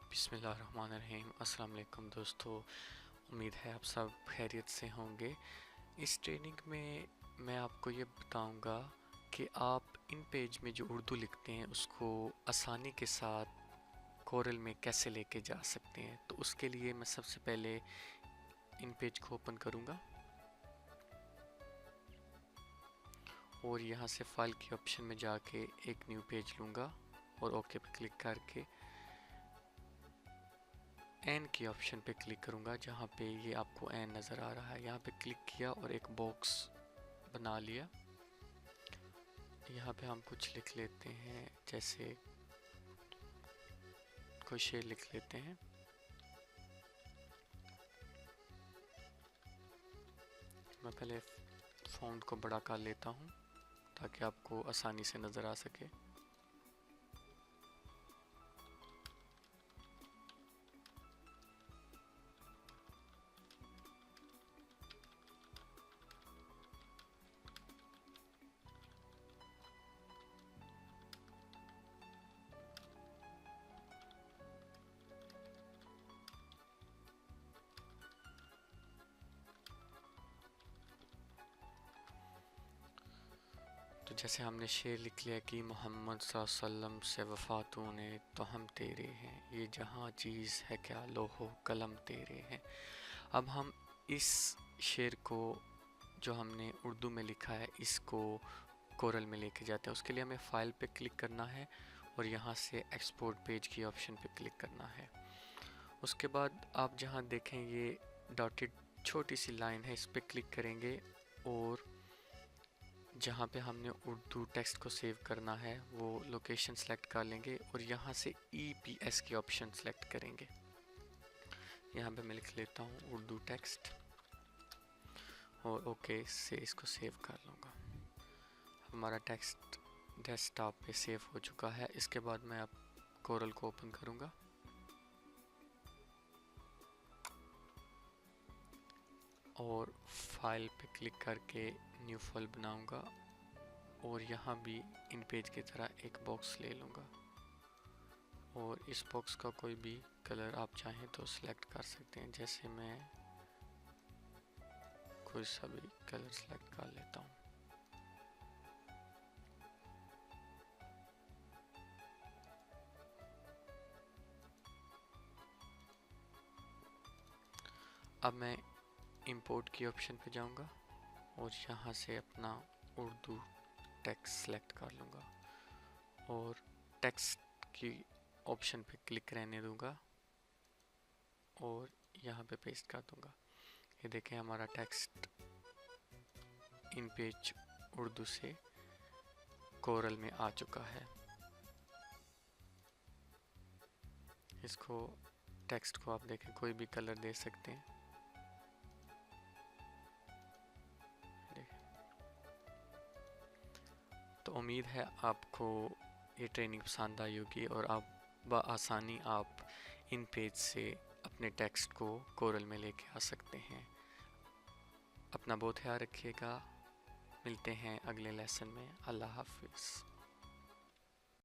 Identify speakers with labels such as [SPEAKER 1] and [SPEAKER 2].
[SPEAKER 1] बिस्मिल्लाहिर्रहमानिर्रहीम। अस्सलाम वालेकुम दोस्तों, उम्मीद है आप सब खैरियत से होंगे। इस ट्रेनिंग में मैं आपको ये बताऊंगा कि आप इन पेज में जो उर्दू लिखते हैं उसको आसानी के साथ कोरल में कैसे लेके जा सकते हैं। तो उसके लिए मैं सबसे पहले इन पेज को ओपन करूंगा और यहाँ से फाइल के ऑप्शन में जाके एक न्यू पेज लूँगा और ओके पे क्लिक करके एन की ऑप्शन पे क्लिक करूँगा, जहाँ पे ये आपको एन नज़र आ रहा है। यहाँ पे क्लिक किया और एक बॉक्स बना लिया। यहाँ पे हम कुछ लिख लेते हैं, जैसे कोई शेर लिख लेते हैं। मैं पहले फ़ॉन्ट को बड़ा कर लेता हूँ ताकि आपको आसानी से नज़र आ सके। तो जैसे हमने शेर लिख लिया कि मोहम्मद सल्लल्लाहु अलैहि वसल्लम से वफ़ा तूने तो हम तेरे हैं, ये जहाँ चीज़ है क्या लोहो कलम तेरे हैं। अब हम इस शेर को जो हमने उर्दू में लिखा है इसको कोरल में लेके जाते हैं। उसके लिए हमें फ़ाइल पे क्लिक करना है और यहाँ से एक्सपोर्ट पेज की ऑप्शन पे क्लिक करना है। उसके बाद आप जहाँ देखें ये डॉटेड छोटी सी लाइन है, इस पे क्लिक करेंगे और जहाँ पे हमने उर्दू टेक्स्ट को सेव करना है वो लोकेशन सेलेक्ट कर लेंगे और यहाँ से EPS की ऑप्शन सेलेक्ट करेंगे। यहाँ पे मैं लिख लेता हूँ उर्दू टेक्स्ट और ओके से इसको सेव कर लूँगा। हमारा टेक्स्ट डेस्कटॉप पे सेव हो चुका है। इसके बाद मैं अब कोरल को ओपन करूँगा और फाइल पे क्लिक करके न्यू फाइल बनाऊँगा और यहाँ भी इन पेज की तरह एक बॉक्स ले लूँगा और इस बॉक्स का कोई भी कलर आप चाहें तो सिलेक्ट कर सकते हैं। जैसे मैं कोई सा भी कलर सिलेक्ट कर लेता हूँ। अब मैं इंपोर्ट की ऑप्शन पे जाऊँगा और यहाँ से अपना उर्दू टेक्स्ट सेलेक्ट कर लूँगा और टेक्स्ट की ऑप्शन पे क्लिक रहने दूँगा और यहाँ पे पेस्ट कर दूँगा। ये देखें हमारा टेक्स्ट इन पेज उर्दू से कोरल में आ चुका है। इसको टेक्स्ट को आप देखें कोई भी कलर दे सकते हैं। तो उम्मीद है आपको ये ट्रेनिंग पसंद आई होगी और आप बआसानी आप इन पेज से अपने टेक्स्ट को कोरल में लेके आ सकते हैं। अपना बहुत ख्याल रखिएगा। मिलते हैं अगले लेसन में। अल्लाह हाफिज़।